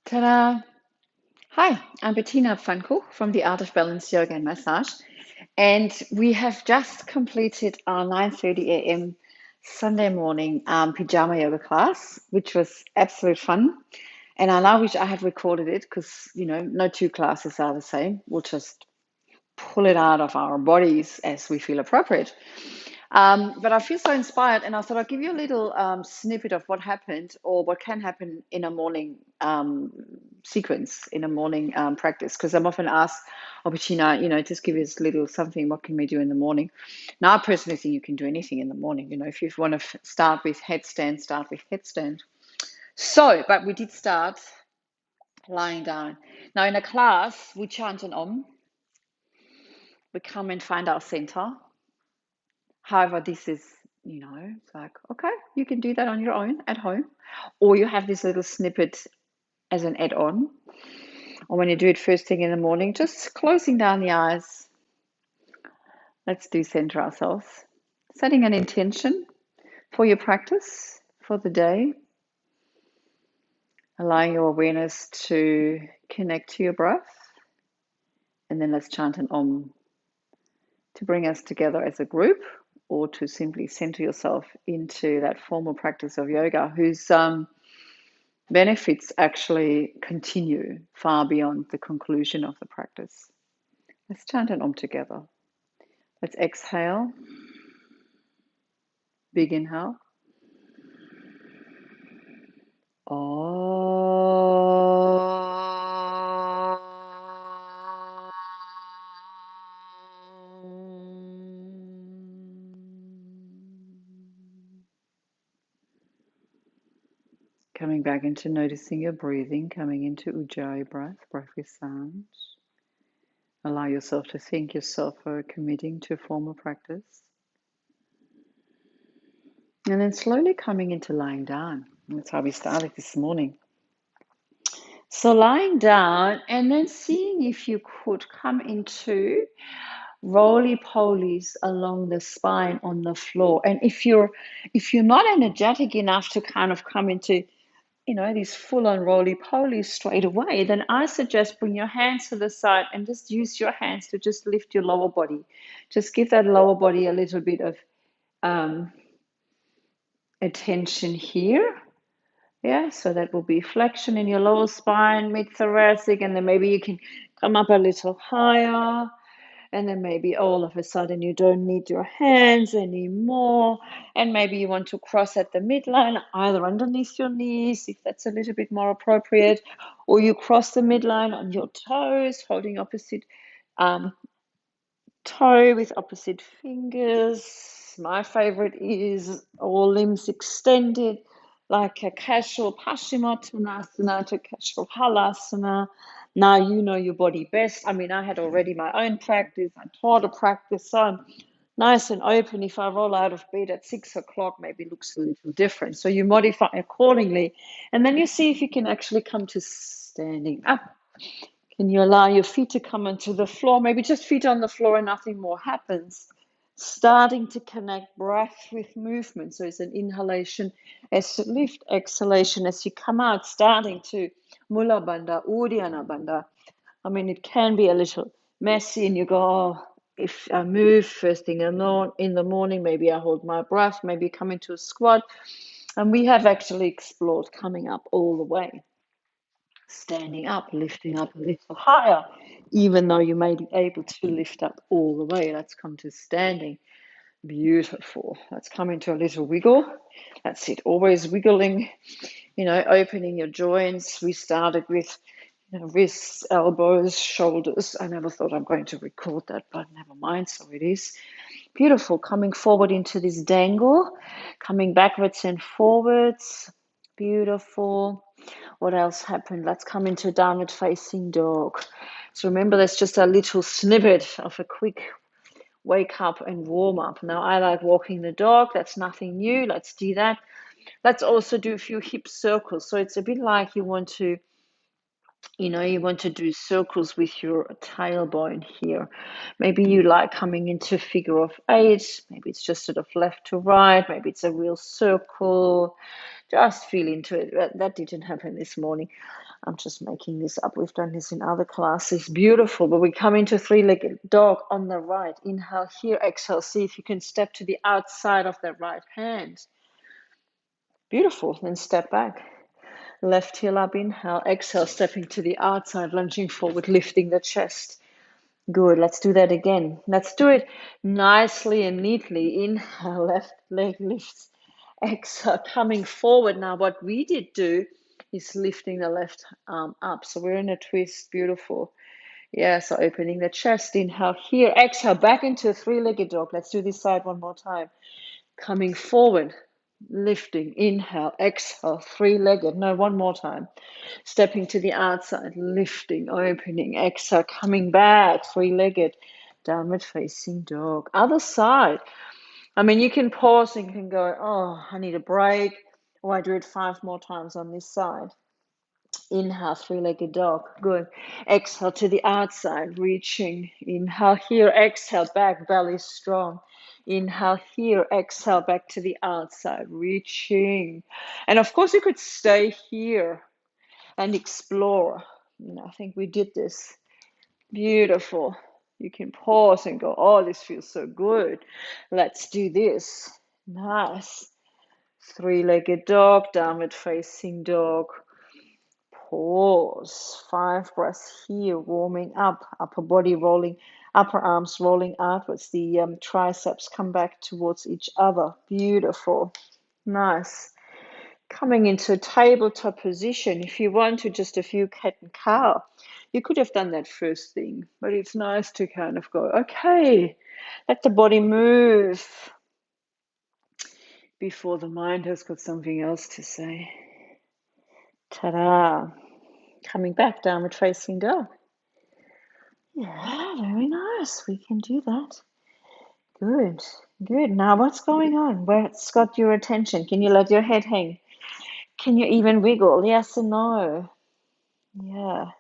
Ta-da! Hi, I'm Bettina Pfannkuch from the Art of Balance Yoga and Massage, and we have just completed our 9:30 a.m. Sunday morning pajama yoga class, which was absolute fun. And I now wish I had recorded it because no two classes are the same. We'll just pull it out of our bodies as we feel appropriate. But I feel so inspired, and I thought I'd give you a little snippet of what happened or what can happen in a morning sequence, in a morning practice. Because I'm often asked, oh, Bettina, just give us a little something. What can we do in the morning? Now, I personally think you can do anything in the morning. If you want to start with headstand, start with headstand. So, but we did start lying down. Now, in a class, we chant an Om. We come and find our center. However, this is, it's like, okay, you can do that on your own at home, or you have this little snippet as an add on. Or when you do it first thing in the morning, just closing down the eyes. Let's do center ourselves. Setting an intention for your practice for the day, allowing your awareness to connect to your breath. And then let's chant an Om to bring us together as a group, or to simply center yourself into that formal practice of yoga, whose benefits actually continue far beyond the conclusion of the practice. Let's chant an Om together. Let's exhale. Big inhale. Coming back into noticing your breathing, coming into Ujjayi breath, breath with sound. Allow yourself to thank yourself for committing to a formal practice. And then slowly coming into lying down. That's how we started this morning. So lying down and then seeing if you could come into roly-polies along the spine on the floor. And if you're not energetic enough to kind of come into these full-on roly-polies straight away, then I suggest bring your hands to the side and just use your hands to just lift your lower body. Just give that lower body a little bit of attention here. Yeah, so that will be flexion in your lower spine, mid-thoracic, and then maybe you can come up a little higher. And then maybe all of a sudden you don't need your hands anymore. And maybe you want to cross at the midline, either underneath your knees, if that's a little bit more appropriate, or you cross the midline on your toes, holding opposite toe with opposite fingers. My favorite is all limbs extended, like a casual Paschimottanasana to casual Halasana. Now you know your body best. I mean, I had already my own practice. I taught a practice, so I'm nice and open. If I roll out of bed at 6 o'clock, maybe it looks a little different. So you modify accordingly. And then you see if you can actually come to standing up. Can you allow your feet to come onto the floor? Maybe just feet on the floor and nothing more happens. Starting to connect breath with movement. So it's an inhalation as you lift, exhalation as you come out, starting to Mula Bandha, Uddiyana Bandha. I mean, it can be a little messy and you go, oh, if I move first thing in the morning, maybe I hold my breath, maybe come into a squat. And we have actually explored coming up all the way, standing up, lifting up a little higher, even though you may be able to lift up all the way. Let's come to standing. Beautiful. Let's come into a little wiggle. That's it. Always wiggling, opening your joints. We started with wrists, elbows, shoulders. I never thought I'm going to record that, but never mind. So it is. Beautiful. Coming forward into this dangle, coming backwards and forwards. Beautiful. What else happened? Let's come into downward facing dog. So remember, that's just a little snippet of a quick wake up and warm up. Now, I like walking the dog. That's nothing new. Let's do that. Let's also do a few hip circles. So it's a bit like you want to You want to do circles with your tailbone here. Maybe you like coming into figure of eight. Maybe it's just sort of left to right. Maybe it's a real circle. Just feel into it. That didn't happen this morning. I'm just making this up. We've done this in other classes. Beautiful. But we come into three-legged dog on the right. Inhale here. Exhale. See if you can step to the outside of that right hand. Beautiful. Then step back. Left heel up, inhale, exhale, stepping to the outside, lunging forward, lifting the chest. Good, let's do that again. Let's do it nicely and neatly. Inhale, left leg lifts. Exhale, coming forward. Now what we did do is lifting the left arm up. So we're in a twist, beautiful. Yeah, so opening the chest, inhale here. Exhale, back into a three-legged dog. Let's do this side one more time. Coming forward. Lifting, inhale, exhale, three-legged. No, one more time. Stepping to the outside, lifting, opening, exhale, coming back, three-legged, downward facing dog. Other side. I mean, you can pause and you can go, oh, I need a break. Or I do it 5 more times on this side. Inhale, three-legged dog. Good. Exhale to the outside, reaching. Inhale here, exhale, back, belly strong. Inhale here, exhale, back to the outside, reaching. And of course, you could stay here and explore. I think we did this. Beautiful. You can pause and go, oh, this feels so good. Let's do this. Nice. Three-legged dog, downward facing dog. Pause. 5 breaths here, warming up, upper body rolling, upper arms rolling outwards. The triceps come back towards each other. Beautiful. Nice. Coming into tabletop position. If you want to, just a few cat and cow. You could have done that first thing, but it's nice to kind of go, okay, let the body move before the mind has got something else to say. Ta-da. Coming back, downward facing dog. Yeah, very nice. We can do that. Good, good. Now what's going on? Where's got your attention? Can you let your head hang? Can you even wiggle? Yes and no. Yeah.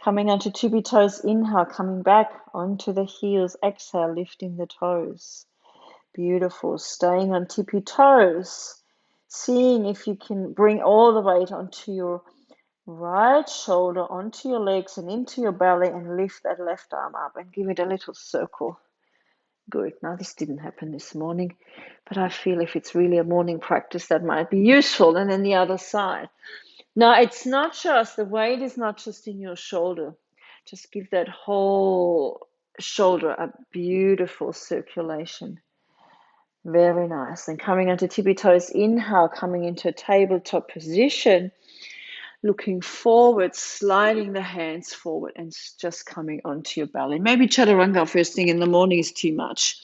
Coming onto tippy toes, inhale, coming back onto the heels, exhale, lifting the toes. Beautiful. Staying on tippy toes. Seeing if you can bring all the weight onto your right shoulder, onto your legs and into your belly, and lift that left arm up and give it a little circle. Good. Now this didn't happen this morning, but I feel if it's really a morning practice that might be useful. And then the other side. Now it's not just, the weight is not just in your shoulder. Just give that whole shoulder a beautiful circulation. Very nice. And coming onto tippy toes, inhale, coming into a tabletop position. Looking forward, sliding the hands forward and just coming onto your belly. Maybe chaturanga first thing in the morning is too much.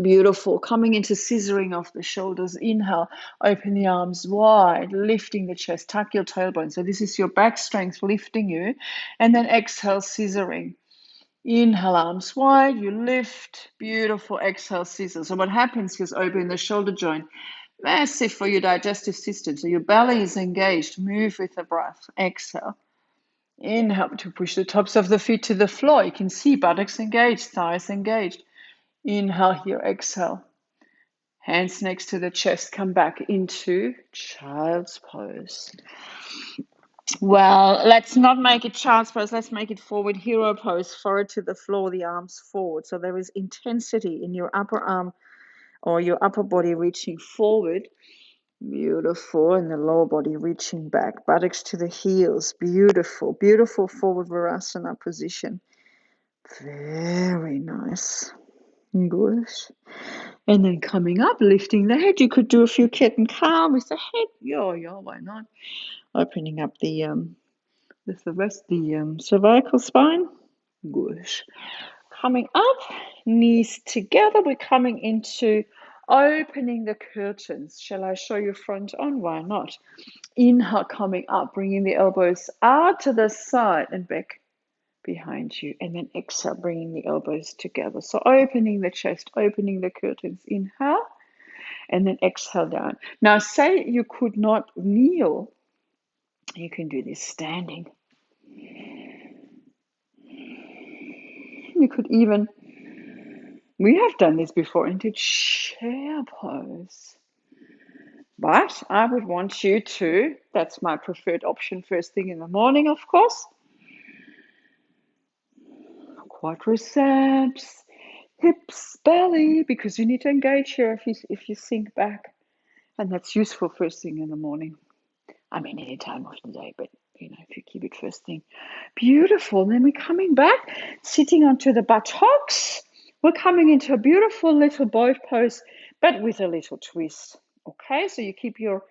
Beautiful. Coming into scissoring off the shoulders. Inhale, open the arms wide, lifting the chest, tuck your tailbone. So this is your back strength lifting you. And then exhale, scissoring. Inhale, arms wide, you lift. Beautiful. Exhale, scissor. So what happens is open the shoulder joint. Massive for your digestive system. So your belly is engaged. Move with the breath. Exhale. Inhale to push the tops of the feet to the floor. You can see buttocks engaged, thighs engaged. Inhale here. Exhale. Hands next to the chest. Come back into child's pose. Well, let's not make it child's pose. Let's make it forward hero pose. Forward to the floor, the arms forward. So there is intensity in your upper arm or your upper body reaching forward. Beautiful. And the lower body reaching back. Buttocks to the heels. Beautiful. Beautiful forward Virasana position. Very nice. Good. And then coming up, lifting the head. You could do a few cat and cow with the head. Yeah, why not? Opening up the cervical spine. Good. Coming up, knees together. We're coming into opening the curtains. Shall I show you front on? Why not? Inhale, coming up, bringing the elbows out to the side and back behind you. And then exhale, bringing the elbows together. So opening the chest, opening the curtains. Inhale, and then exhale down. Now, say you could not kneel. You can do this standing. You could even, we have done this before, into chair pose. But I would want you to, that's my preferred option first thing in the morning, of course. Quadriceps, hips, belly, because you need to engage here if you sink back. And that's useful first thing in the morning. I mean, any time of the day, but if you keep it first thing. Beautiful. Then we're coming back, sitting onto the buttocks. We're coming into a beautiful little boat pose, but with a little twist. Okay, so you keep your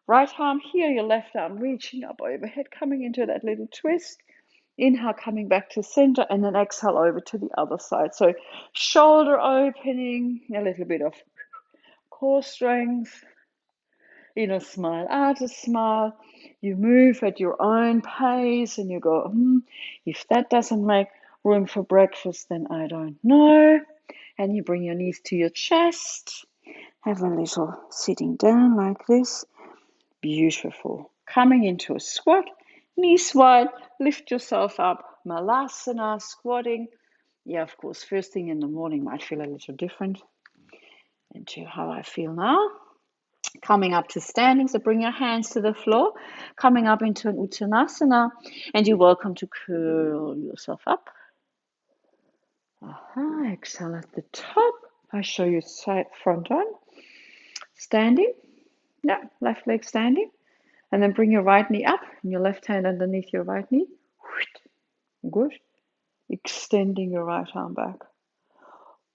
right arm here, your left arm reaching up overhead, coming into that little twist. Inhale, coming back to center, and then exhale over to the other side. So shoulder opening, a little bit of core strength. Inner smile, outer smile. You move at your own pace and you go, if that doesn't make room for breakfast, then I don't know. And you bring your knees to your chest. Have a little sitting down like this. Beautiful. Coming into a squat, knees wide, lift yourself up. Malasana, squatting. Yeah, of course, first thing in the morning might feel a little different into how I feel now. Coming up to standing, so bring your hands to the floor, coming up into an Uttanasana, and you're welcome to curl yourself up. Exhale at the top. I show you side front on. Standing, left leg standing, and then bring your right knee up and your left hand underneath your right knee. Good. Extending your right arm back.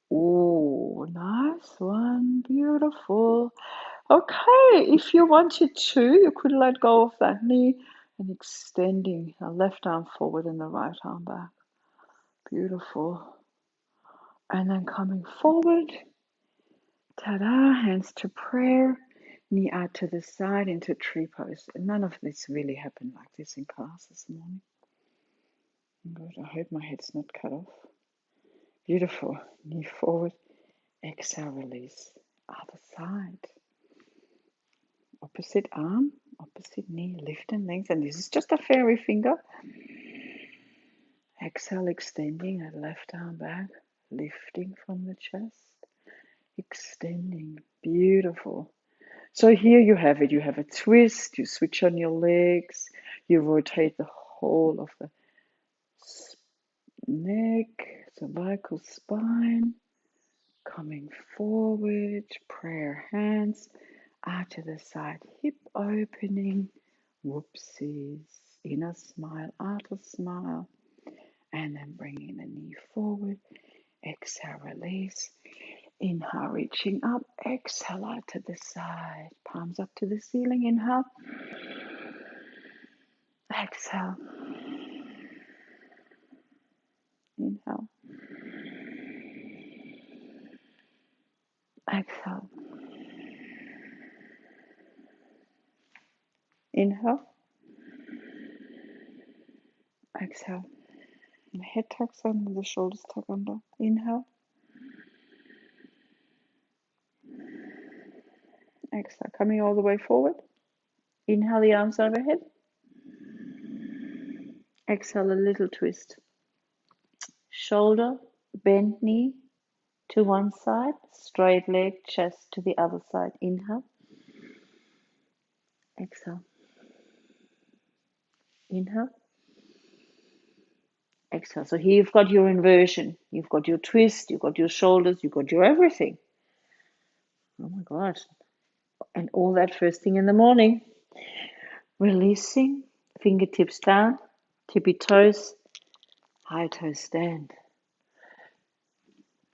Oh, nice one, beautiful. Okay, if you wanted to, you could let go of that knee and extending the left arm forward and the right arm back. Beautiful. And then coming forward, ta-da, hands to prayer, knee out to the side into tree pose. And none of this really happened like this in class this morning. Good, I hope my head's not cut off. Beautiful, knee forward, exhale, release, other side. Opposite arm, opposite knee, lift and length. And this is just a fairy finger. Exhale, extending that left arm back, lifting from the chest, extending. Beautiful. So here you have it. You have a twist, you switch on your legs, you rotate the whole of the neck, cervical spine, coming forward, prayer hands, out to the side, hip opening, whoopsies, inner smile, outer smile, and then bringing the knee forward, exhale, release, inhale, reaching up, exhale out to the side, palms up to the ceiling, inhale, exhale, inhale, exhale, inhale, exhale. The head tucks under, the shoulders tuck under. Inhale. Exhale. Coming all the way forward. Inhale the arms overhead. Exhale a little twist. Shoulder, bent knee to one side. Straight leg, chest to the other side. Inhale. Exhale. Inhale. Exhale. So here you've got your inversion. You've got your twist. You've got your shoulders. You've got your everything. Oh my gosh. And all that first thing in the morning. Releasing. Fingertips down. Tippy toes. High toe stand.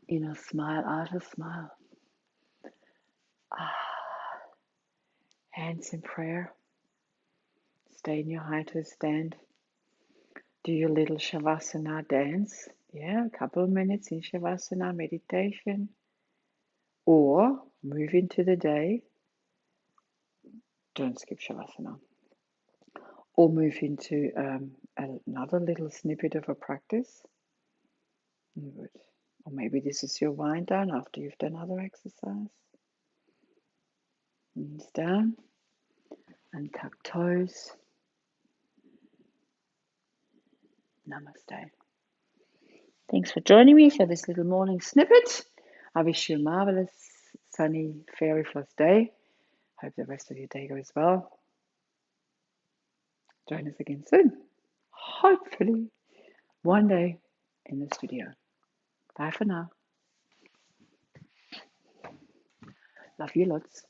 Inner smile, outer smile. Hands in prayer. Stay in your high toe stand. Do your little Shavasana dance. Yeah, a couple of minutes in Shavasana meditation. Or move into the day. Don't skip Shavasana. Or move into another little snippet of a practice. Good. Or maybe this is your wind down after you've done other exercise. Knees down. And tuck toes. Namaste. Thanks for joining me for this little morning snippet. I wish you a marvelous, sunny, fairy-floss day. Hope the rest of your day goes well. Join us again soon. Hopefully, one day in the studio. Bye for now. Love you lots.